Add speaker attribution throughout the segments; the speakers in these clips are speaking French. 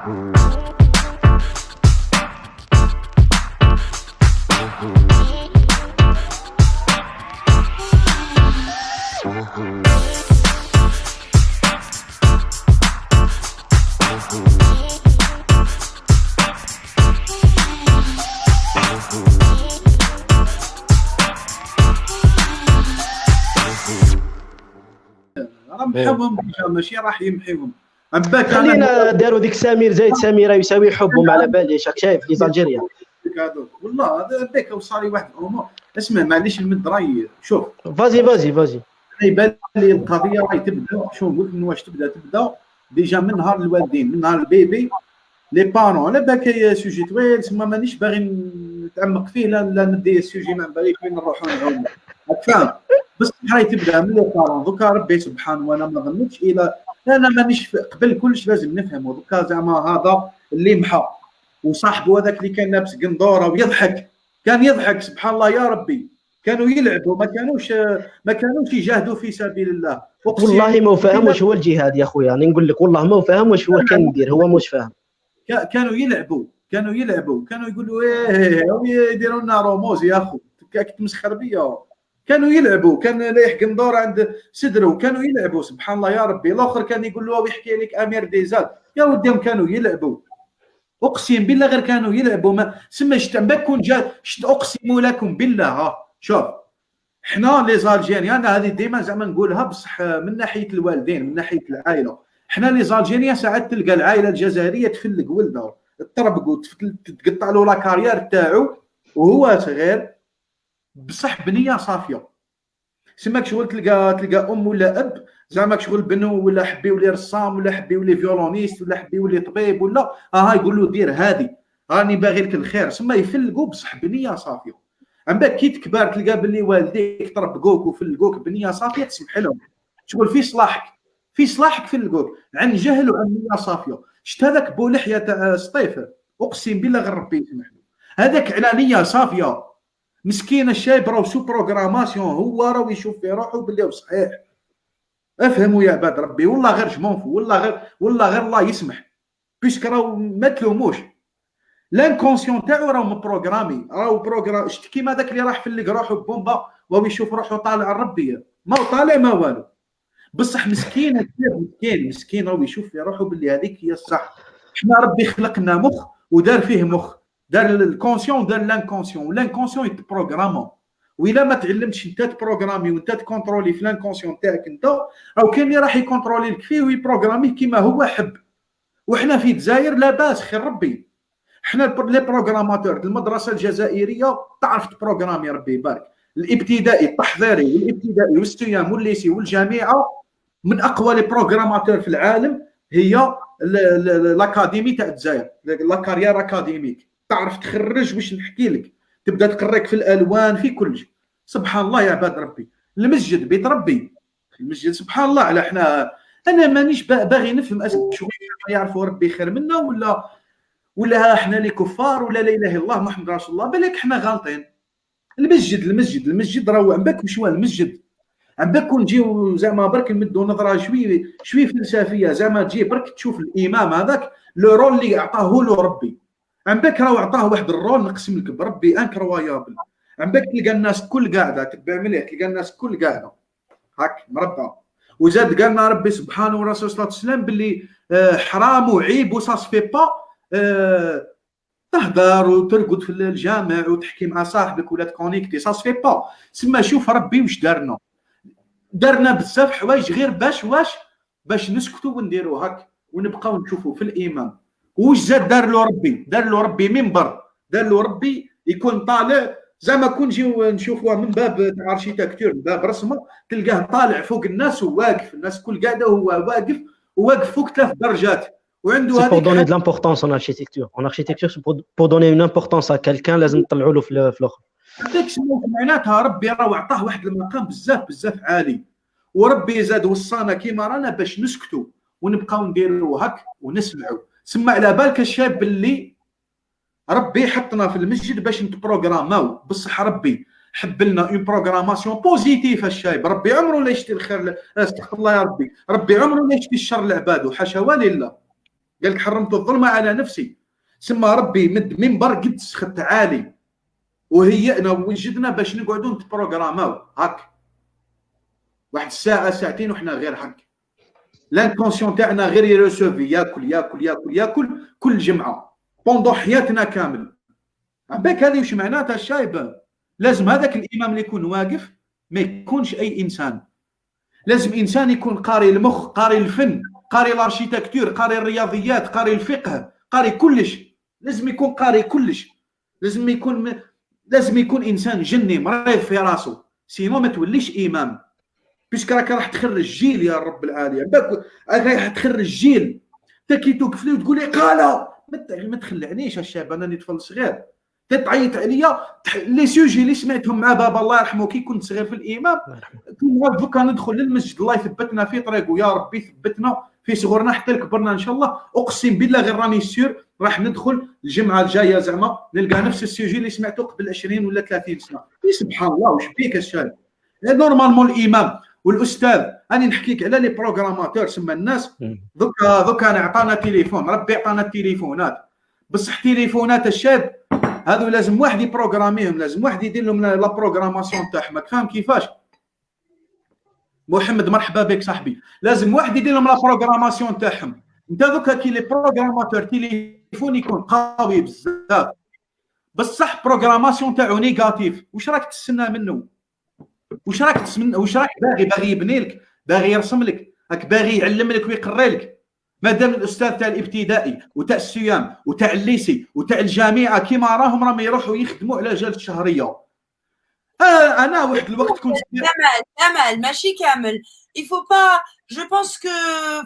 Speaker 1: محوهم ماشي راح يمحيهم.
Speaker 2: خلينا داروا ديك سمير زايد سميره يساوي حبهم على باليش. راك شايف لي زالجيريا
Speaker 1: والله هذا بك وصار واحد الامور. اسمع معليش المد راي شوف
Speaker 2: فازي
Speaker 1: انا يبان لي القضيه راهي تبدا. شو نقول من واش تبدا ديجا من نهار الوالدين، من نهار البيبي لي بارون. على بالك سوجي طويل تما مانيش باغي نتعمق فيه، لا ندي السوجي ما باليش وين نروحوا نعوموا، راك فاهم. بس راهي تبدا من لي بارون. دوكا ربي سبحانه وانا ما ظنيتش الى انا مانيش قبل كلش لازم نفهموا. دوكا زعما هذا اللي محى وصاحبه هذاك اللي كان لابس قندوره ويضحك، كان يضحك سبحان الله يا ربي. كانوا يلعبوا ما كانوش يجاهدوا في سبيل الله.
Speaker 2: والله ما فاهم واش هو الجهاد يا خويا. راني نقول لك والله ما فاهم واش هو كان يدير. هو مش فاهم. كانوا
Speaker 1: يلعبوا كانوا يقولوا ايه يديروا لنا رموز يا اخو تمسخر بيا. كانوا يلعبوا، كان لايح قندور عند صدره، كانوا يلعبوا سبحان الله يا ربي. الاخر كان يقول له ويحكي لك امير ديزاد يا وديهم كانوا يلعبوا. اقسم بالله غير كانوا يلعبوا. ما سما شتنبكون اقسم لكم بالله. ها شوف حنا لي زالجيريان هذه ديما زعما نقولها بصح من ناحيه الوالدين من ناحيه العائله. حنا لي زالجيريان ساعات تلقى العائله الجزائريه تفلق ولده تطربق تقطع له لا كارير تاعو وهو صغير بصح بنيه صافيه. سماك شغل تلقى ام ولا اب زعما شغل بنو ولا حبي يولي رسام ولا حبي يولي فيولونيست ولا حبي يولي طبيب ولا يقول له دير هذه راني باغي لك الخير. سما يفلقوا بصح بنيه صافيه. عم بالك كي تكبر تلقى باللي والديك طربقوك وفلقوك بنيه صافيه تسمح لهم. شغل في صلاحك فلقوك عن جهل وعن نيه صافيه. شت هذاك بو لحيه تاع سطيف اقسم بالله غير ربي يسمح له. هذاك على نيه صافيه. مسكين الشايب راهو سو بروغراماسيون. هو راهو يشوف في روحه باللي صحيح. افهموا يا عباد ربي. والله غير جمونفو. والله غير الله يسمح بيسك راهو ما تلوموش. لانكونسيون تاعو راهو مبروغرامي. راهو بروغرام شت كيما داك اللي راح فلق روحه ببومبا وهو يشوف روحه طالع الربيه. ما طالع ما والو. بصح مسكين مسكين راهو يشوف في روحه باللي هذيك هي الصح. حنا ربي خلقنا مخ ودار فيه مخ. دار الكونسيون دار لانكونسيون. والانكونسيون يتبروغرامو. وإلا ما تعلمتش انت تبروغرامي وانت تكونترولي في لانكونسيون تاعك انت راهو كاين اللي راح يكونترولي لك فيه ويبروغراميه كيما هو حب. وحنا في الجزائر لاباس خير ربي. حنا لي بروغراماتور المدرسه الجزائريه تعرف تبروغرامي ربي يبارك. الابتدائي التحضيري والابتدائي والستيام والليسي والجامعه من اقوى لي بروغراماتور في العالم هي الاكاديمي تاع الجزائر. لا كارير اكاديميك تعرف تخرج. واش نحكي لك تبدا تقريك في الالوان في كل شيء. سبحان الله يا عباد ربي. المسجد بيت ربي. المسجد سبحان الله. على حنا انا مانيش باغي نفهم شغل يعرفوا ربي خير منا ولا احنا لي كفار ولا لا اله الا الله محمد رسول الله. بالك حنا غالطين. المسجد راهو عم بالك واش هو المسجد. عم بالك نجيو زعما برك نمدوا نظره شوي فلسفيه زعما تجي برك تشوف الامام هذاك لو رول اللي عطاه له ربي. عم بالك راهو عطاه واحد الرول نقسم لك بربي انكرويابل. عم بالك تلقى الناس كل قاعده تتبع مليح. تلقى الناس كل قاعده هاك مربعه. وزاد قالنا ربي سبحانه ورسول صلى الله عليه وسلم باللي حرام وعيب وسا سفي با تهدر وترقد في الجامع وتحكي مع صاحبك ولا تكونيكتي سا سفي با. سما شوف ربي واش دارنا بزاف حوايج غير باش نسكتوا ونديروا هاك ونبقاو نشوفوا في الامام. واش زاد دار له ربي منبر. دار له ربي يكون طالع زعما كون نجيو نشوفوها من باب تاع اركيتكتور من باب رسمه تلقاه طالع فوق الناس وواقف. الناس كل قاعده وهو واقف فوق 3 درجات وعنده
Speaker 2: هذيك. pour donner de l'importance en architecture pour donner une importance à quelqu'un لازم نطلعوا له في الاخر.
Speaker 1: هذاك معناتها ربي راه عطاه واحد المقام بزاف عالي. وربي زاد وصانا كيما رانا باش نسكتوا ونبقاو نديروا هك ونسمعوا. سمع على بالك الشاب اللي ربي حطنا في المسجد باش نتبروغراماو. بصح ربي حب لنا اون بروغراماسيون بوزيتيف. الشايب ربي عمره لا يشتي الخير. استغفر الله يا ربي. ربي عمره لا يشتي الشر لعباده حاشا ولله. قال لك حرمت الظلم على نفسي. سما ربي مد منبر قد سخت عالي وهيئنا ووجدنا باش نقعدوا نتبروغراماو هاك واحد الساعه ساعتين وحنا غير هاك. لانكونسيون تاعنا غير يرسوفي ياكل ياكل ياكل ياكل كل جمعه بوندو حياتنا كامل. عباك هذه وش معناتها الشايبه؟ لازم هذاك الامام اللي يكون واقف ما يكونش اي انسان، لازم انسان يكون قاري المخ، قاري الفن، قاري الاركيتكتور، قاري الرياضيات، قاري الفقه، قاري كلش. لازم يكون قاري كلش. لازم يكون انسان جني مريض في راسه، سينو ما توليش امام. بيسك راك راح تخرج جيل يا رب العالمين. راح تخرج جيل انت كي توقف لي وتقول لي قال ما تخلعنيش الشاب، انا طفل صغير تعيط عليا. لي سوجي اللي سمعتهم مع بابا الله يرحمه كي كنت صغير في الامام، كنا دوكا ندخل للمسجد الله يثبتنا في طريقه يا ربي ثبتنا في صغرنا حتى كبرنا ان شاء الله. اقسم بالله غير راني سير راح ندخل الجمعه الجايه زعما نلقى نفس السوجي اللي سمعته قبل 20 ولا 30 سنه. سبحان الله واش بيك الشاب. نورمالمون الامام والاستاذ راني نحكيك على لي بروغراماتور. سما الناس دوكا انا عطانا تليفون، ربي عطانا التليفونات، بصح تليفونات الشاب هذو لازم واحد يبروغراميهم، لازم واحد يدير لهم لا بروغراماسيون تاعهم. فاهم كيفاش؟ محمد مرحبا بك صاحبي. لازم واحد يدير لهم لا بروغراماسيون تاعهم. انت دوكا كي لي بروغراماتور تليفون يكون قوي بزاف بصح بروغراماسيون تاعو نيجاتيف، واش راك تستنى منه؟ واش راك باغي يبني لك، باغي يرسم لك، راك باغي يعلم لك ويقري لك. مادام الاستاذ تاع الابتدائي وتاع السيام وتاع الليسي وتاع الجامعه كيما راهم يروحوا يخدموا على جال الشهريه. انا واحد الوقت كنت
Speaker 3: كامل ماشي كامل. il faut pas je pense que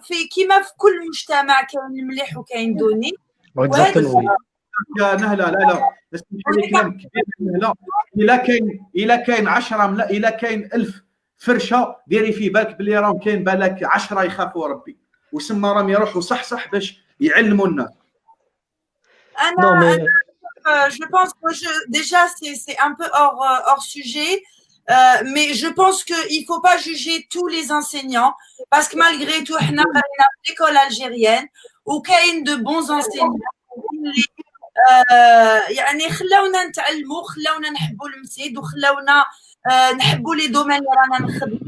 Speaker 3: في كيما في كل مجتمع كاين المليح وكاين دوني.
Speaker 1: يا نهلا لا اسمح لي كلام كبير. نهلا الا كاين 10 لا الا كاين 1000 فرشه ديري في بالك بلي راهم كاين بالك 10 يخافوا ربي وسما راهم يروحوا صح باش يعلموا الناس.
Speaker 3: Je pense que déjà c'est un peu hors sujet, mais je pense qu'il faut pas juger tous les enseignants parce que malgré tout on a l'école algérienne où كاين de bons enseignants يعني خلاونا نتعلموا، خلاونا نحبوا المسجد وخلاونا نحبوا les domaines اللي رانا نخدموا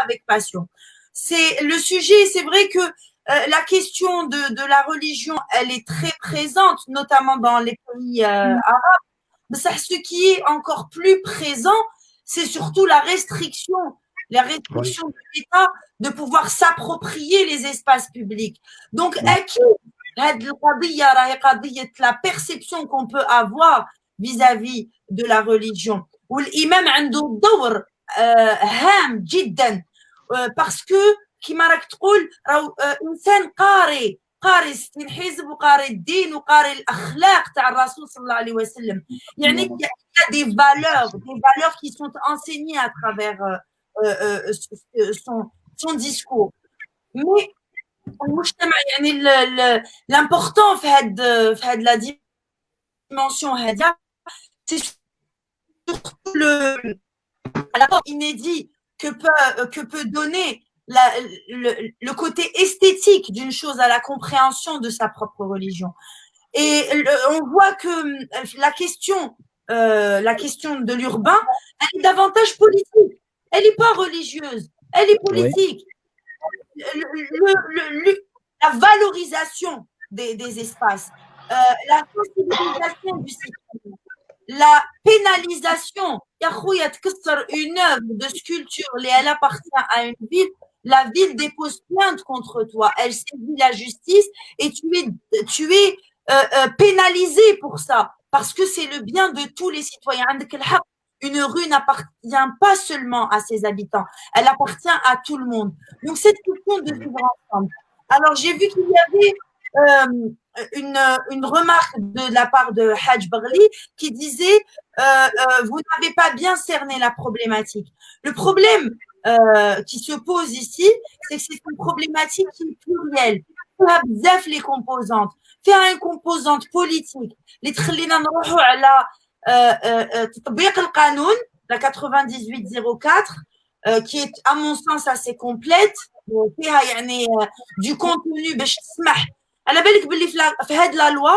Speaker 3: avec passion. C'est le sujet, c'est vrai que la question de la religion, elle est très présente, notamment dans les pays arabes. Mais ce qui est encore plus présent, c'est surtout la restriction de l'État de pouvoir s'approprier les espaces publics. Donc, la perception qu'on peut avoir vis-à-vis de la religion. Où l'imam a un دور هام جدا parce que كما راك تقول راهو انسان قاري الحزب وقاري الدين وقاري الاخلاق تاع الرسول صلى الله عليه وسلم. يعني il y a des valeurs qui sont enseignées à travers son discours. Mais المجتمع يعني l'important في هاد la dimension هذا c'est surtout l'apport inédit que peut donner le côté esthétique d'une chose à la compréhension de sa propre religion. Et on voit que la question de l'urbain, elle est davantage politique. Elle n'est pas religieuse, elle est politique. Oui. La valorisation des espaces, la sensibilisation du citoyen, la pénalisation. Une œuvre de sculpture, elle appartient à une ville. La ville dépose plainte contre toi, elle saisit la justice et tu es pénalisé pour ça parce que c'est le bien de tous les citoyens. Une rue n'appartient pas seulement à ses habitants, elle appartient à tout le monde. Donc cette question de vivre ensemble. Alors j'ai vu qu'il y avait une remarque de la part de Hajj Barli qui disait vous n'avez pas bien cerné la problématique. Le problème qui se pose ici, c'est que c'est une problématique qui est plurielle. Il y a les composantes. Faire une composante politique. Les تخلينا نروحوا على تطبيق القانون la 9804 qui est à mon sens assez complète. فيها يعني du contenu باش تسمح على بالك باللي في هاد لا لوا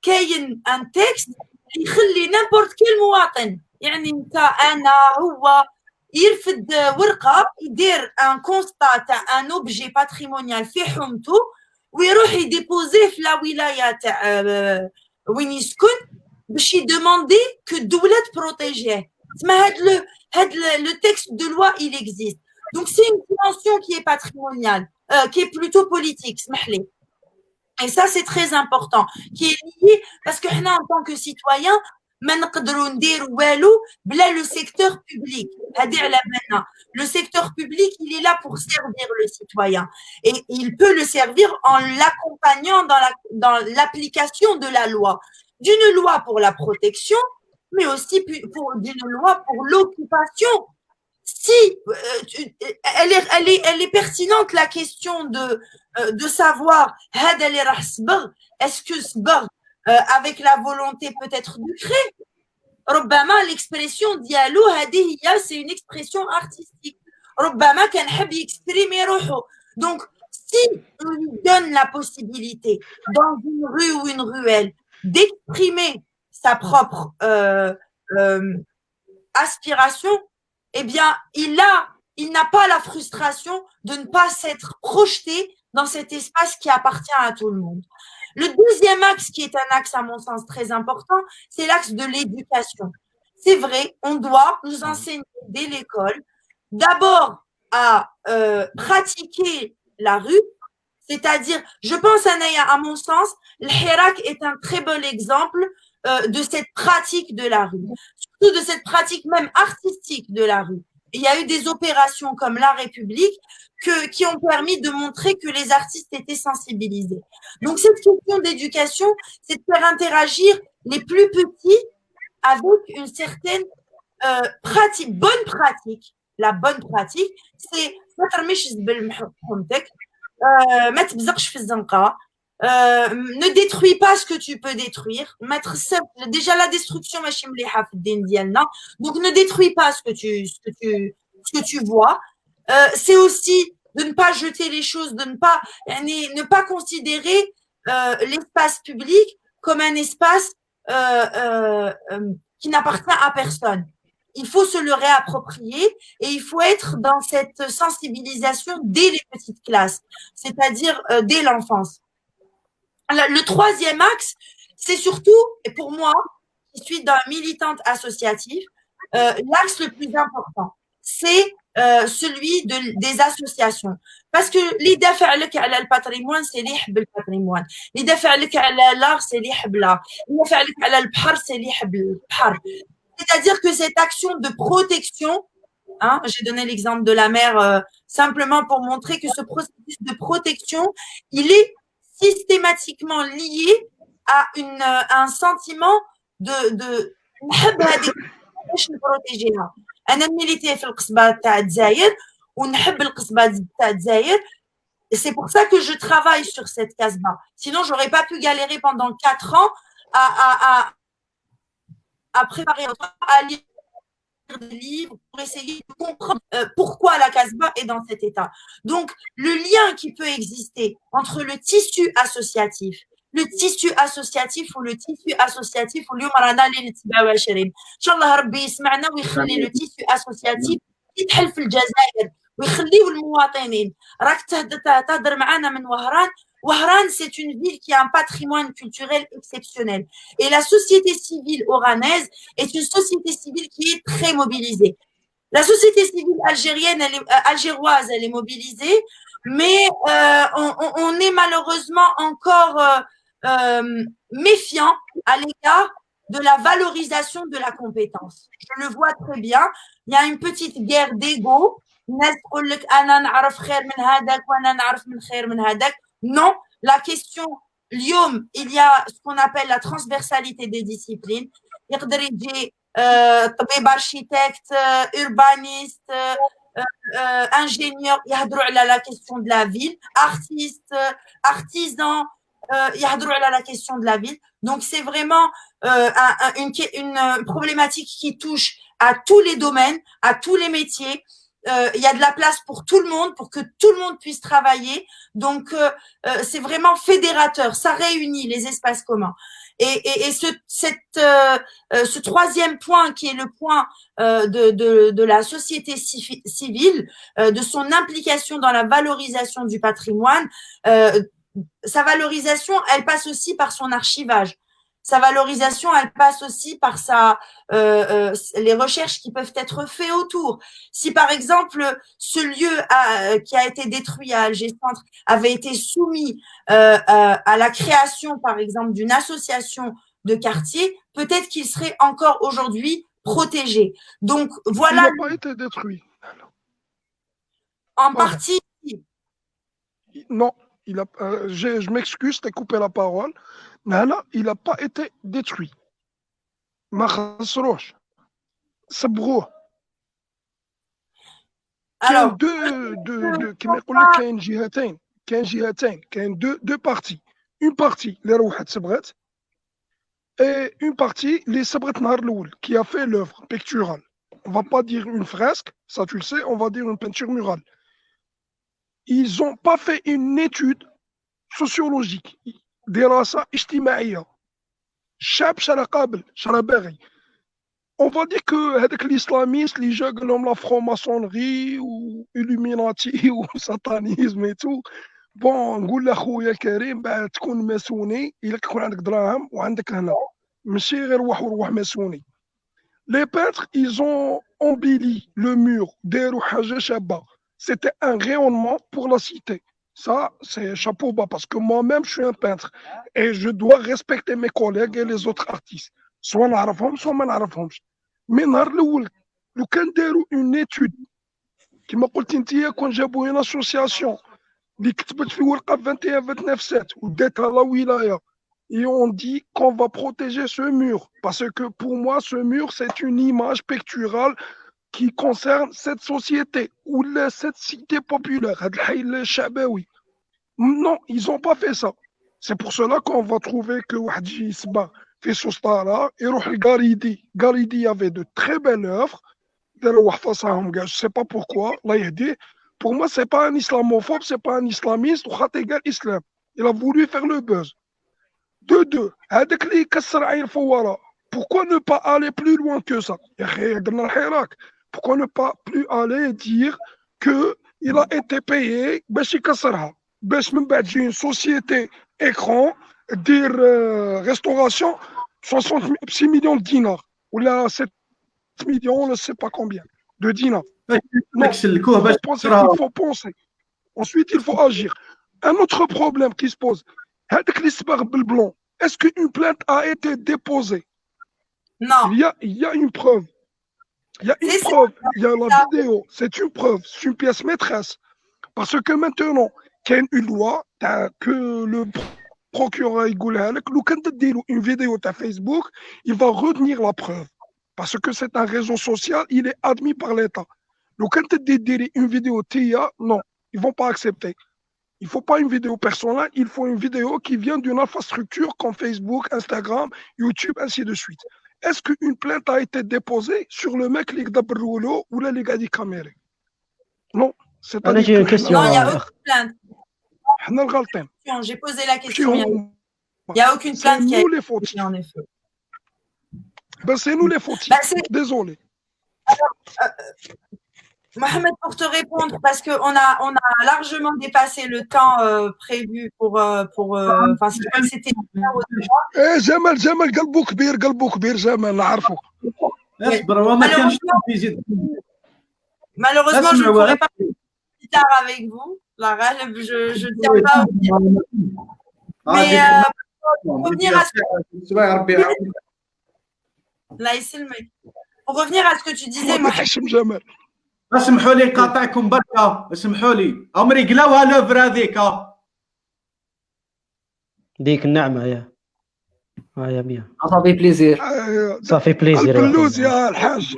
Speaker 3: كاين ان تكست اللي يخلي نيمبورت كيل مواطن، يعني انت انا هو يرفد ورقه يدير ان كونستا تاع ان اوبجي باتريمونيال في حومته ويروح يديبوزيه في لا ولايه تاع وين يسكن باش يدوموندي كو الدوله تبروتيجيه. تسمى هاد لو تكست دو لوا il existe. Donc c'est une dimension qui est patrimoniale, qui est plutôt politique, اسمح لي. Et ça, c'est très important, qui est lié, parce que nous, en tant que citoyens, ما نقدروا نديروا والو بلا le secteur public. هذه على بالنا. Le secteur public, il est là pour servir le citoyen. Et il peut le servir en l'accompagnant dans l'application de la loi. D'une loi pour la protection, mais aussi d'une loi pour l'occupation. Si elle est pertinente la question de savoir est-ce que صبغ avec la volonté peut-être du créer. ربما l'expression ديالو هذه هي c'est une expression artistique. ربما كان حب يكسبريمي روحو. Donc si on lui donne la possibilité dans une rue ou une ruelle d'exprimer sa propre aspiration, eh bien, il n'a pas la frustration de ne pas s'être projeté dans cet espace qui appartient à tout le monde. Le deuxième axe, qui est un axe à mon sens très important, c'est l'axe de l'éducation. C'est vrai, on doit nous enseigner dès l'école, d'abord à pratiquer la rue, c'est-à-dire, je pense, Anaya, à mon sens, le Hirak est un très bon exemple de cette pratique de la rue, surtout de cette pratique même artistique de la rue. Il y a eu des opérations comme la République qui ont permis de montrer que les artistes étaient sensibilisés. Donc, cette question d'éducation, c'est de faire interagir les plus petits avec une certaine pratique, bonne pratique. La bonne pratique, c'est ne détruis pas ce que tu peux détruire. Déjà la destruction, donc ne détruis pas ce que tu vois. C'est aussi de ne pas jeter les choses, de ne pas considérer l'espace public comme un espace qui n'appartient à personne. Il faut se le réapproprier et il faut être dans cette sensibilisation dès les petites classes, c'est-à-dire dès l'enfance. Le troisième axe, c'est surtout, et pour moi, qui suis militante associative, l'axe le plus important, c'est celui des associations. Parce que l'idée على الباتريمون c'est اللي يحب الباتريمون. l'idée على l'art c'est اللي يحب l'art. l'idée على البحر c'est اللي يحب البحر. C'est-à-dire que cette action de protection, hein, j'ai donné l'exemple de la mer simplement pour montrer que ce processus de protection, il est systématiquement lié à un sentiment de نحب هذه باش نبروتيجيها. انا ميليتي في القصبه تاع الجزائر ونحب القصبه تاع الجزائر. C'est pour ça que je travaille sur cette casbah. Sinon, j'aurais pas pu galérer pendant 4 ans à préparer, à lire des livres pour essayer de comprendre pourquoi la casbah est dans cet état. Donc, le lien qui peut exister entre le tissu associatif ou le tissu associatif واليوم رانا ليلة 27 ان شاء الله ربي يسمعنا ويخلي لو تيسيو اسوسياتيف يتحل في الجزائر ويخليو المواطنين. راك تهضر معنا من وهران c'est une ville qui a un patrimoine culturel exceptionnel et la société civile oranaise est une société civile qui est très mobilisée. La société civile algérienne, algéroise, elle est mobilisée, mais on est malheureusement encore méfiant à l'égard de la valorisation de la compétence. Je le vois très bien. Il y a une petite guerre d'ego. Non, la question, il y a ce qu'on appelle la transversalité des disciplines. Architecte, urbaniste, ingénieur, la question de la ville, artiste, artisan, la question de la ville. Donc, c'est vraiment une problématique qui touche à tous les domaines, à tous les métiers. il y a de la place pour tout le monde, pour que tout le monde puisse travailler. Donc, c'est vraiment fédérateur. Ça réunit les espaces communs. Et ce troisième point, qui est le point de la société civile, de son implication dans la valorisation du patrimoine, sa valorisation, elle passe aussi par son archivage. Sa valorisation, elle passe aussi par les recherches qui peuvent être faites autour. Si par exemple ce lieu qui a été détruit à Alger Centre avait été soumis à la création, par exemple, d'une association de quartier, peut-être qu'il serait encore aujourd'hui protégé. Donc voilà.
Speaker 4: Il n'a pas été détruit.
Speaker 3: En partie.
Speaker 4: Non, je m'excuse, t'ai coupé la parole. Mais là, il n'a pas été détruit. ما خسروش صبغوه.
Speaker 3: Alors,
Speaker 4: كما يقول لك كاين جهتين كاين deux parties. Une partie اللي روحت صبغت et une partie اللي صبغت نهار الاول qui a fait l'œuvre picturale. On va pas dire une fresque, ça tu le sais, on va dire une peinture murale. Ils n'ont pas fait une étude sociologique. دراسة اجتماعية الشعب شرا قابل شرا باغي. On va dire que هذاك الاسلاميست اللي جا قال لهم لا فرونماسونغي و إلوميناتي و ساتانيزم اي تو بون نقول لاخويا الكريم بعد تكون ماسوني الا كيكون عندك دراهم وعندك هنا ماشي غير روح ماسوني. Les peintres ils ont embelli le mur داروا حاجة شابة. C'était un rayonnement pour la cité. Ça, c'est chapeau bas parce que moi-même, je suis un peintre et je dois respecter mes collègues et les autres artistes. Soit نعرفهم, soit ما نعرفهمش. Mais نهار الأول لو كان داروا une étude كما قلت انت كون جابوا une association اللي كتبت في ورقة 21-29 وداتها لا ولاية et on dit qu'on va protéger ce mur parce que pour moi, ce mur, c'est une image picturale qui concerne cette société ou cette cité populaire. Non, ils n'ont pas fait ça. C'est pour cela qu'on va trouver que Wahdi Isba fait ce style-là et Roh Garidi. Garidi avait de très belles œuvres. Je ne sais pas pourquoi. Pour moi, ce n'est pas un islamophobe, ce n'est pas un islamiste. Islam. Il a voulu faire le buzz. De deux, pourquoi ne pas aller plus loin que ça? Pourquoi ne pas plus aller dire qu'il a été payé une société écran, dire restauration, 66 millions de dinars, ou là 7 millions, on ne sait pas combien, de dinars. Non, il faut penser. Ensuite, il faut agir. Un autre problème qui se pose, est-ce qu'une plainte a été déposée?
Speaker 3: Non.
Speaker 4: Il y a une preuve. Il y a une preuve, il y a la vidéo, c'est une preuve, c'est une pièce maîtresse. Parce que maintenant, qu'il y a une loi que le procureur une vidéo de Facebook, il va retenir la preuve. Parce que c'est un réseau social, il est admis par l'État. Donc, quand tu dis une vidéo TIA, non, ils ne vont pas accepter. Il ne faut pas une vidéo personnelle, il faut une vidéo qui vient d'une infrastructure comme Facebook, Instagram, YouTube, ainsi de suite. Est-ce qu'une plainte a été déposée sur le mec qui a rouleau ou les gars caméra? Non.
Speaker 2: J'ai une question.
Speaker 3: Non, il n'y a aucune plainte. J'ai posé la question. Il n'y a aucune plainte qui a été déposée, en effet.
Speaker 4: Ben, c'est nous les fautifs. Désolé.
Speaker 3: Mohamed, pour te répondre, parce qu'on a largement dépassé le temps prévu pour c'était
Speaker 4: جمال قلبه كبير جمال نعرفه.
Speaker 3: Malheureusement, je ne pourrais pas faire plus tard avec vous. Lara, je ne tiens pas à vous dire. Mais pour revenir à ce que tu disais,
Speaker 4: جمال
Speaker 1: اسمحوا لي نقاطعكم بركه اسمحوا لي عمري قلاوها لوفر هذيك
Speaker 2: ديك النعمه يا بيان
Speaker 5: صافي بليزير
Speaker 2: صافي بليزير
Speaker 4: البلوز يا الحاج.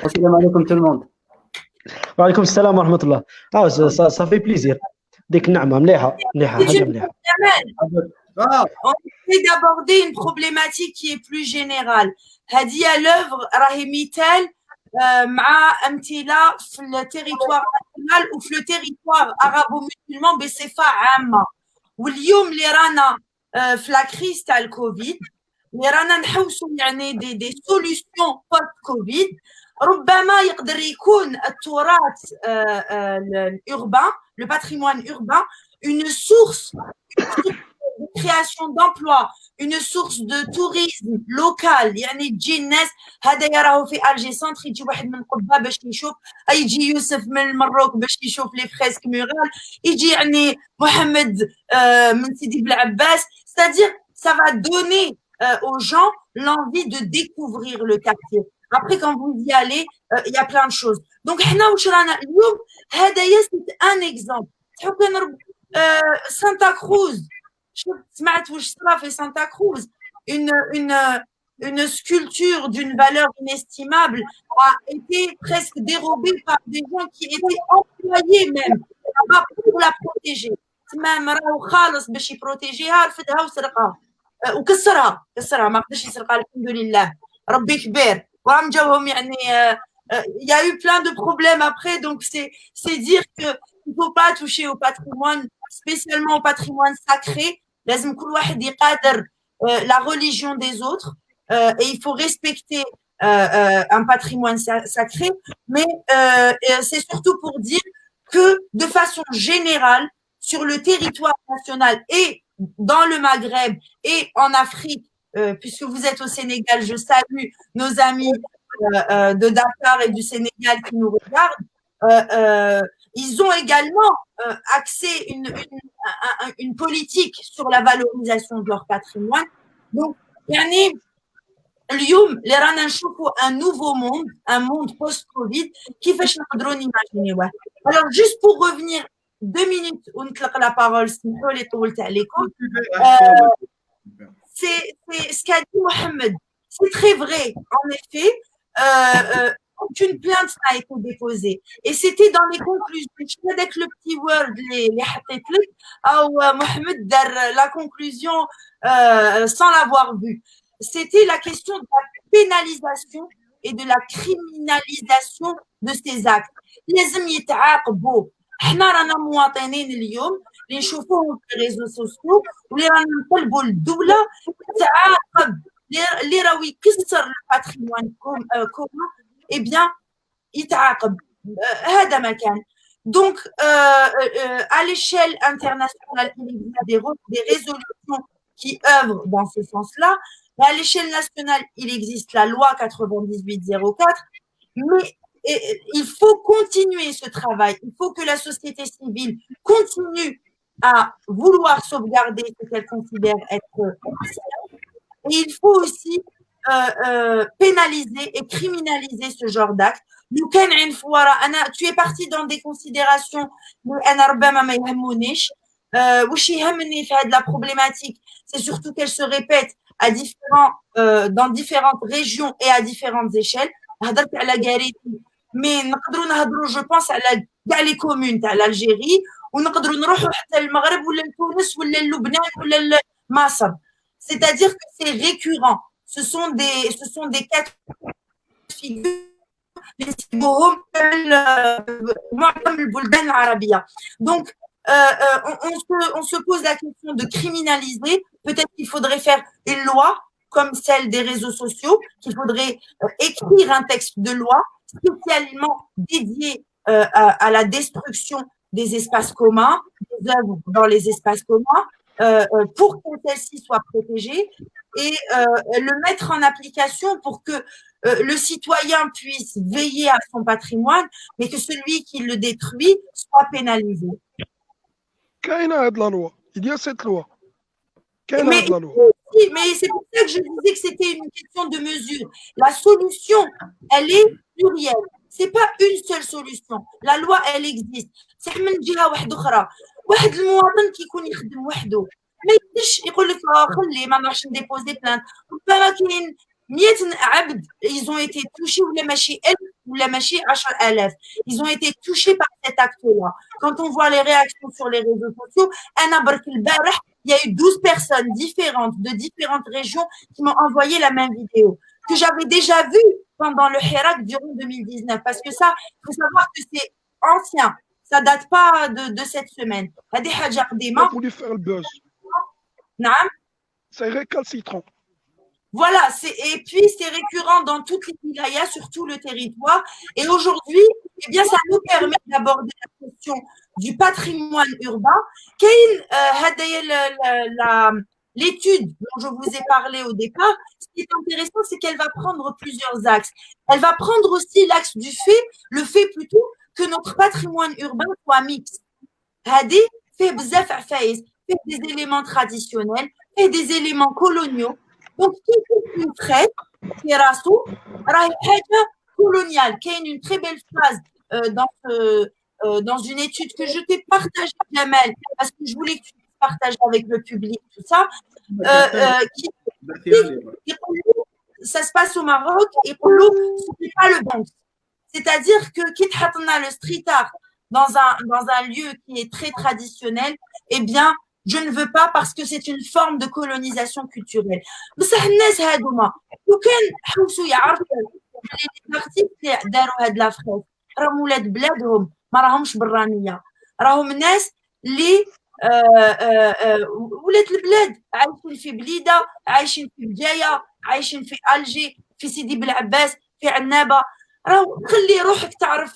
Speaker 5: السلام عليكم tout le monde.
Speaker 2: وعليكم السلام ورحمه الله. صافي بليزير ديك النعمه مليحه حاجه مليحه.
Speaker 3: On essaie d'aborder une problématique qui est plus générale. Hadi à l'œuvre, Rahimitel, مع أمثلة في التريتوار ناسيونال وفي التريتوار arabo-musulman بصفة عامة. واليوم اللي رانا في لا كريز تاع الكوفيد اللي رانا نحوسوا يعني دي سوليوشن بوست كوفيد، ربما يقدر يكون التراث الأوربان لو باتريمون أوربان une source de création d'emplois, une source de tourisme local. يعني تجي الناس هذا راهو في الجي سنتر يجي واحد من قبه باش يشوف، يجي يوسف من المروك باش يشوف لي فريسك مورال، يجي يعني محمد من سيدي بلعباس. c'est-à-dire ça va donner aux gens l'envie de découvrir le quartier. Après quand vous y allez il y a plein de choses. donc حنا واش رانا اليوم هدايا c'est un exemple. Santa Cruz, Santa Cruz, une sculpture d'une valeur inestimable a été presque dérobée par des gens qui étaient employés même pour la protéger. même راهو خالص باش يبروتيجيها رفدها وسرقها وكسرها ما قدرش يسرقها الحمد لله ربي كبير. وراهم جاوهم يعني il y a eu plein de problèmes après. donc c'est dire que il ne faut pas toucher au patrimoine, spécialement au patrimoine sacré. لازم كل واحد يقدر la religion des autres et il faut respecter un patrimoine sacré. mais c'est surtout pour dire que de façon générale sur le territoire national et dans le Maghreb et en Afrique, puisque vous êtes au Sénégal, je salue nos amis de Dakar et du Sénégal qui nous regardent. Ils ont également axé une politique sur la valorisation de leur patrimoine. donc يعني اليوم اللي رانا نشوفوا un nouveau monde, un monde post-Covid كيفاش نقدروا نيماجينيوه. alors juste pour revenir 2 minutes ونطلق la parole سمحوا لي طولت عليكم. c'est ce qu'a dit Mohamed, c'est très vrai en effet. aucune plainte n'a été déposée et c'était dans les conclusions. avec le petit word les حطيت لك او محمد دار la conclusion sans l'avoir vu. C'était la question de la pénalisation et de la criminalisation de ces actes. لازم يتعاقبوا. احنا رانا مواطنين اليوم اللي نشوفوهم في الريزو سوسيو واللي رانا نطلبوا الدولة تعاقب اللي راهو يكسر الباتريمون كومون. eh bien يتعاقب. هذا ما كان. donc à l'échelle internationale il y a des résolutions qui œuvrent dans ce sens-là. Et à l'échelle nationale il existe la loi 9804. mais il faut continuer ce travail. Il faut que la société civile continue à vouloir sauvegarder ce qu'elle considère être et il faut aussi pénaliser et criminaliser ce genre d'acte. tu es parti dans des considérations la problématique c'est surtout qu'elle se répète dans différentes régions et à différentes échelles. mais je pense à les communes à l'Algérie ونقدروا نروحوا حتى المغرب ولا تونس ولا لبنان ولا مصر. c'est-à-dire que c'est récurrent. Ce sont des cas de figure donc on se pose la question de criminaliser. Peut-être qu'il faudrait faire une loi comme celle des réseaux sociaux, qu'il faudrait écrire un texte de loi spécialement dédié à la destruction des espaces communs, des œuvres dans les espaces communs, pour que celles-ci soient protégées et le mettre en application pour que le citoyen puisse veiller à son patrimoine, mais que celui qui le détruit soit pénalisé.
Speaker 4: Il y a cette loi.
Speaker 3: Mais c'est pour ça que je disais que c'était une question de mesure. La solution, elle est plurielle. C'est pas une seule solution. La loi, elle existe. C'est من جهة واحدة أخرى. واحد المواطن كيكون يخدم وحده ما يقدرش يقول لك خلي ما نروحش نديبوزي بلانت. ربما كاين 100 عبد ils ont été touchés ولا ماشي 1000 ولا ماشي 10,000 ils ont été touchés par cet acte-là. Quand on voit les réactions sur les réseaux sociaux, أنا برك البارح il y a eu 12 personnes différentes de différentes régions qui m'ont envoyé la même vidéo que j'avais déjà vue pendant le Hirak durant 2019. Parce que ça, il faut savoir que c'est ancien. Ça date pas de cette semaine. هذه حاجة قديمة.
Speaker 4: Pour lui faire le buzz.
Speaker 3: نعم.
Speaker 4: C'est récalcitrant.
Speaker 3: Voilà, et puis c'est récurrent dans toutes les wilayas, sur tout le territoire. Et aujourd'hui, eh bien, ça nous permet d'aborder la question du patrimoine urbain. L'étude dont je vous ai parlé au départ, ce qui est intéressant, c'est qu'elle va prendre plusieurs axes. Elle va prendre aussi l'axe du fait, le fait plutôt que notre patrimoine urbain soit mixte. Hadi fait des éléments traditionnels et des éléments coloniaux. Donc, une traite, qui est coloniale, qui est une très belle phrase dans une étude que je t'ai partagée, Jamel, parce que je voulais que tu partages avec le public, tout ça. Ça se passe au Maroc et pour l'eau, ce n'est pas le bon. C'est-à-dire que quitte à le street art dans un lieu qui est très traditionnel, eh bien, je ne veux pas parce que c'est une forme de colonisation culturelle. بصح الناس هادوما لو كان حوسوا يعرفوا لي زارتيست اللي داروا هاد لافريك راهم ولاد بلادهم ما راهمش برانيه راهم ناس اللي ولاد البلاد عايشين في بليده عايشين في بجايه عايشين في الجي في سيدي بلعباس في عنابه راهو خلي روحك تعرف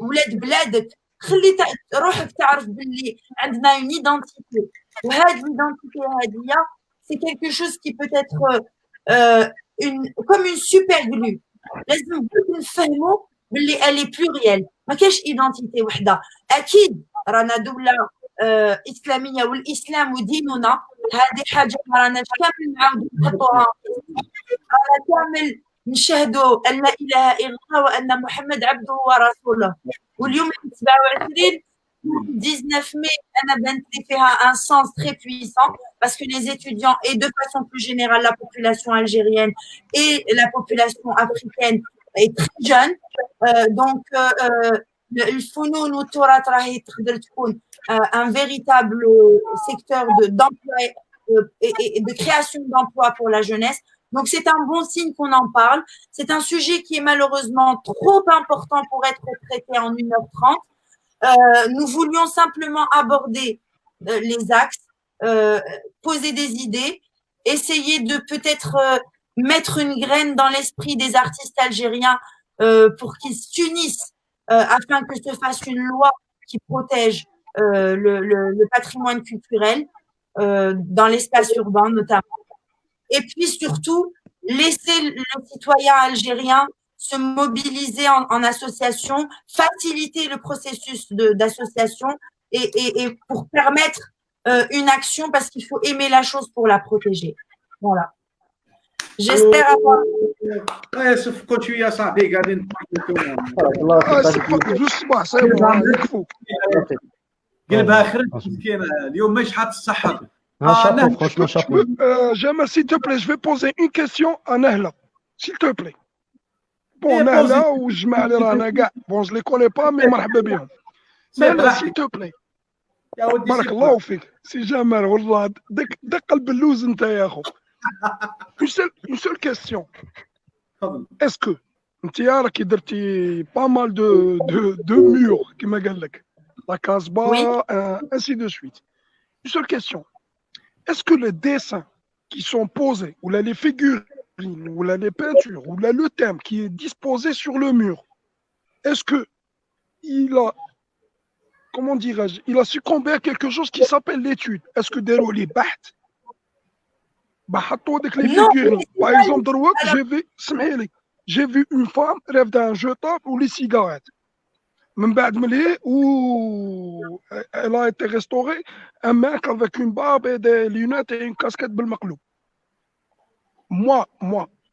Speaker 3: ولاد بلادك خلي روحك تعرف باللي عندنا une identité وهذه l'identité هذه c'est quelque chose qui peut être comme une super glue لازم نفهموا باللي elle est plurielle ما كاينش identité وحده اكيد رانا دوله اسلاميه والاسلام وديننا هذه حاجه رانا كامل نعاودوا نحطوها رانا كامل نشهدوا ان لا اله الا الله وان محمد عبده ورسوله واليوم 27 19 mai انا بنت فيها un sens très puissant parce que les étudiants et de façon plus générale la population algérienne et la population africaine est très jeune donc الفنون والتراث راهي تقدر تكون un véritable secteur d'emploi et de création d'emplois pour la jeunesse. Donc, c'est un bon signe qu'on en parle. C'est un sujet qui est malheureusement trop important pour être traité en 1h30. Nous voulions simplement aborder les axes, poser des idées, essayer de peut-être mettre une graine dans l'esprit des artistes algériens pour qu'ils s'unissent afin que se fasse une loi qui protège le patrimoine culturel dans l'espace urbain notamment. Et puis surtout, laisser le citoyen algérien se mobiliser en association, faciliter le processus d'association et pour permettre une action parce qu'il faut aimer la chose pour la protéger. Voilà. J'espère avoir...
Speaker 1: يصفقوا شويه صاحبي قاعدين قلبها خرج مسكينه اليوم مش حاط الصحه
Speaker 4: Jamal, s'il te plaît, je vais poser une question à Nahla. S'il te plaît. Bon, Nahla ou Jma Ali Rana Ga. Bon, je ne les connais pas, mais marhaba bien. Nahla, s'il te plaît. بارك الله فيك سي جمال والله دق البلوز انت يا اخو. Une seule question. Est-ce que انت راكي درتي pas mal de murs كما قال لك la Casbah ainsi de suite. Une seule question. Est-ce que les dessins qui sont posés, ou là les figurines, ou là les peintures, ou là le thème qui est disposé sur le mur, est-ce que il a, comment dirais-je, il a succombé à quelque chose qui s'appelle l'étude? Est-ce que des les bahts, avec les figurines, par exemple, j'ai vu une femme rêve d'un jetable ou les cigarettes. من بعد ملي où elle a été restaurée, un mec avec une barbe et des lunettes et une casquette بالمقلوب. Moi,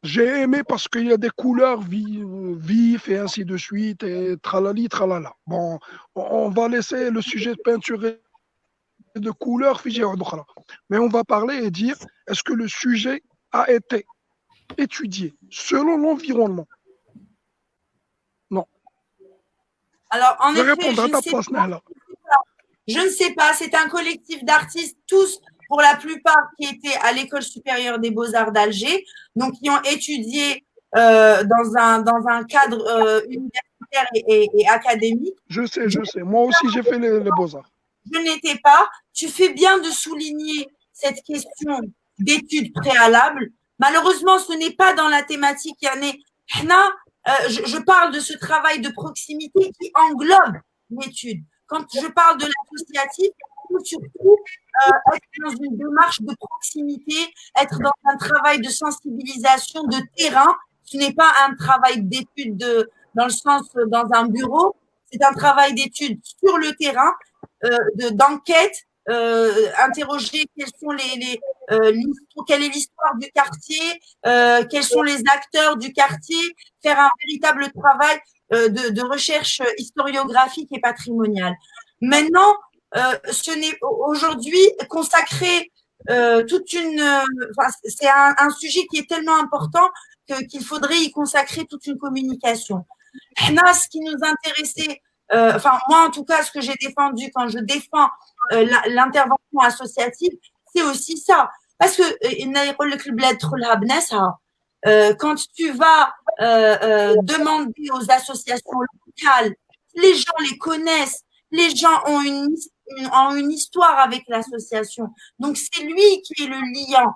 Speaker 4: j'ai aimé parce qu'il y a des couleurs vives et ainsi de suite et tralali, tralala. Bon, on va laisser le sujet de peinture et de couleurs, mais on va parler et dire est-ce que le sujet a été étudié selon l'environnement? Non.
Speaker 3: Alors, en effet, je ne sais pas, c'est un collectif d'artistes, tous pour la plupart qui étaient à l'école supérieure des beaux-arts d'Alger, donc qui ont étudié dans un cadre universitaire et académique.
Speaker 4: Je sais. Moi aussi, j'ai fait les beaux-arts.
Speaker 3: Je n'étais pas. Tu fais bien de souligner cette question d'études préalables. Malheureusement, ce n'est pas dans la thématique. Je parle de ce travail de proximité qui englobe l'étude. Quand je parle de l'associatif, il faut surtout être dans une démarche de proximité, être dans un travail de sensibilisation de terrain. Ce n'est pas un travail d'étude dans le sens dans un bureau, c'est un travail d'étude sur le terrain, d'enquête, interroger quelle est l'histoire du quartier, quels sont les acteurs du quartier, faire un véritable travail de recherche historiographique et patrimoniale. Maintenant, ce n'est aujourd'hui consacré c'est un sujet qui est tellement important qu'il faudrait y consacrer toute une communication. Ce qui nous intéressait, moi en tout cas, ce que j'ai défendu quand je défends l'intervention associative, c'est aussi ça. Parce que quand tu vas demander aux associations locales, les gens les connaissent, les gens ont une histoire avec l'association. Donc, c'est lui qui est le lien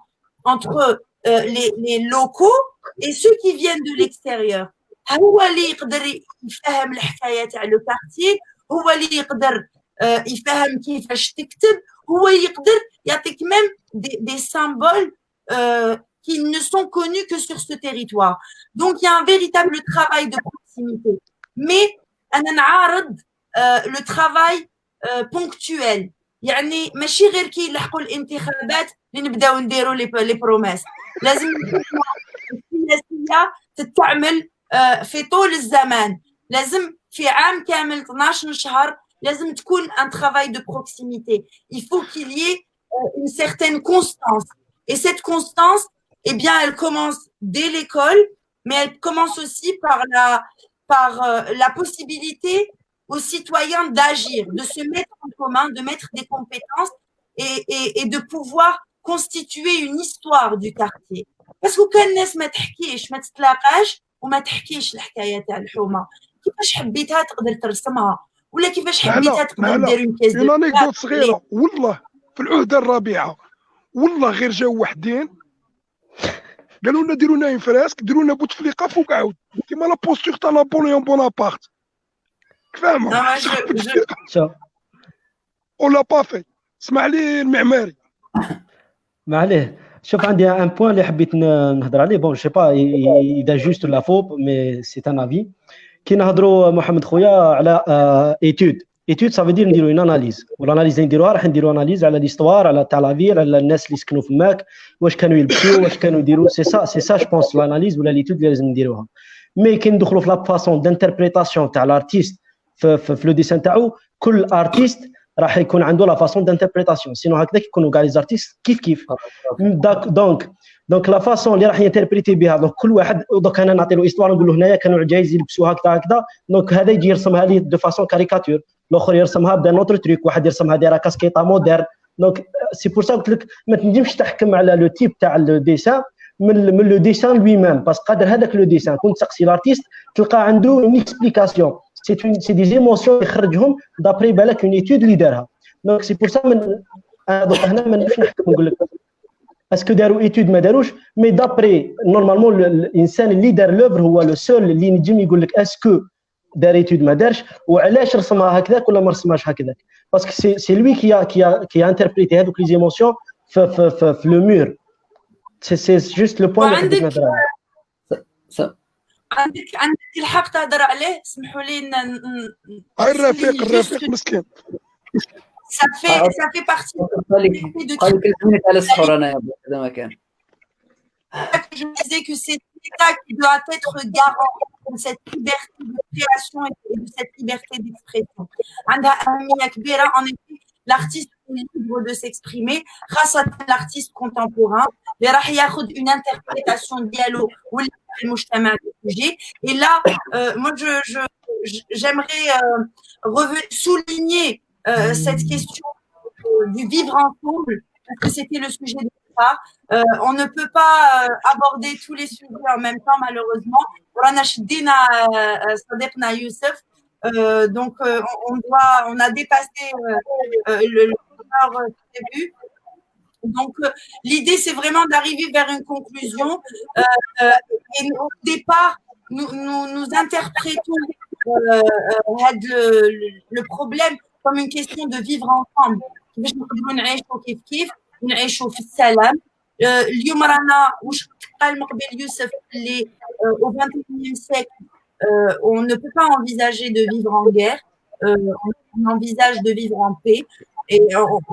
Speaker 3: entre les locaux et ceux qui viennent de l'extérieur. هو اللي يقدر يفهم الحكاية تاع لو كارتيي، هو اللي يقدر يفهم كيفاش تكتب، هو يقدر يعطيك même des symboles qui ne sont connus que sur ce territoire. Donc, il y a un véritable travail de proximité. Mais أنا نعارض le travail ponctuel. يعني ماشي غير كي يلحقوا الانتخابات اللي نبداو نديروا لي بروميس. لازم السياسية تتعمل في طول الزمان. لازم في عام كامل 12 شهر لازم تكون un travail de proximité. Il faut qu'il y ait une certaine constance. Et cette constance, eh bien, elle commence dès l'école, mais elle commence aussi par la possibilité aux citoyens d'agir, de se mettre en commun, de mettre des compétences et de pouvoir constituer une histoire du quartier. Parce que كان الناس ما تحكيش ما تتلاقاش وما تحكيش الحكاية تاع الحومة. كيفاش حبيتها تقدر ترسمها ولا كيفاش حبيتها تقدر دير اون كيس
Speaker 4: دو انيكدوت صغيرة. والله في العهدة الرابعة والله غير جاو وحدين قالوا لنا ديروا لنا فراسك، ديروا لنا بوتفليقه فوق عاود كيما لا بوستور تاع نابليون بونابارت. فاهم؟ ولا بافي. اسمع لي المعماري.
Speaker 2: ما عليه. شوف عندي ان بوين اللي حبيت نهضر عليه. بون جو با اذا جوست لا فوب مي سي ان افي. كي نهضروا محمد خويا على ايتود سافو دير نديروا اون اناليز، والاناليز اللي نديروها راح نديروا اناليز على ليستوار، على تاع لافيل، على الناس اللي سكنوا فماك، واش كانوا يلبسوا، واش كانوا يديروا. سي سا جو بونس لاناليز ولا ليتود اللي لازم نديروها. مي كي ندخلوا في لا فاسون دانتربريتاسيون تاع الارتيست في لو ديسان تاعو، كل ارتيست راح يكون عنده لا فاسون دانتربريتاسيون، سينو هكذا يكونوا كاع لي زارتيست كيف دونك لا فاسون اللي راح ينتربريتي بها. دونك كل واحد، دونك انا نعطي له ايستوار نقول له هنايا كانوا العجايز يلبسوا هكذا، دونك هذا يجي يرسمها لي دو فاسون كاريكاتور، الاخر يرسمها بدان اوتر تريك، واحد يرسمها دايره كاسكيطه مودرن. دونك سي بور سا قلت لك ما تنجمش تحكم على لو تيب تاع لو ديسان من لو ديسان لوي ميم، باسكو قادر هذاك لو ديسان كنت تسقسي لارتيست تلقى عنده اون اكسبليكاسيون، سي دي زيموسيون يخرجهم دابري بالك اون ايتود اللي دارها. دونك سي بور سا دوك هنا ما نمشي نحكم نقول لك اسكو داروا ايتود ما داروش، مي دابري نورمالمون الانسان اللي دار لوفر هو لو سول اللي نجم يقول لك اسكو دار ايتود ما دارش، وعلاش رسمها هكذاك ولا ما رسمهاش هكذاك، باسكو سي لوي كي انتربريتي هذوك لي زيموسيون في لو مور. سي جوست لو بوين اللي حبيت نهضر عليه.
Speaker 3: عندك الحق تهضر عليه. اسمحوا لي
Speaker 4: الرفيق مسكين.
Speaker 3: Ça fait partie
Speaker 5: على الصخور انا هذا ما كان.
Speaker 3: Je disais que c'est l'État qui doit être garant de cette liberté de création et de cette liberté d'expression. En effet, l'artiste est libre de s'exprimer grâce à l'artiste contemporain. اللي راح ياخذ une interprétation ديالو ولا المجتمع السوجي. Et là, moi j'aimerais souligner cette question du vivre ensemble, parce que c'était le sujet de pas. On ne peut pas aborder tous les sujets en même temps, malheureusement. رانا شدينا صديقنا يوسف. Donc, on a dépassé l'heure prévue. Donc, l'idée, c'est vraiment d'arriver vers une conclusion. Et au départ, nous interprétons le problème comme une question de vivre ensemble. باش نقدروا نعيشوا كيف نعيشوا في السلام. اليوم رانا واش قال من قبل يوسف اللي au 21e siècle on ne peut pas envisager de vivre en guerre, on envisage de vivre en paix. Et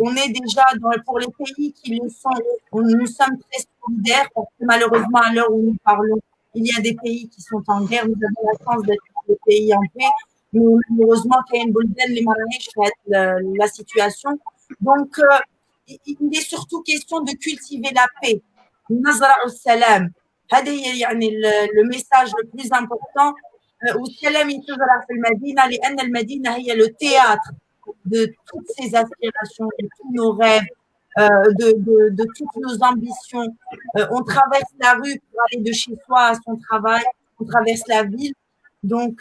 Speaker 3: on est déjà pour les pays qui le sont, nous sommes très solidaires parce que malheureusement à l'heure où nous parlons, il y a des pays qui sont en guerre. Nous avons la chance d'être des pays en paix, mais malheureusement il y a une buldan les maraniches la situation. Donc il est surtout question de cultiver la paix. نزرع السلام. هذا هي يعني le message le plus important. والسلام يتزرع في المدينة لأن المدينة هي le théâtre de toutes ces aspirations, de tous nos rêves, de toutes nos ambitions. On traverse la rue pour aller de chez soi à son travail, on traverse la ville. Donc,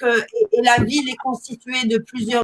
Speaker 3: et la ville est constituée de plusieurs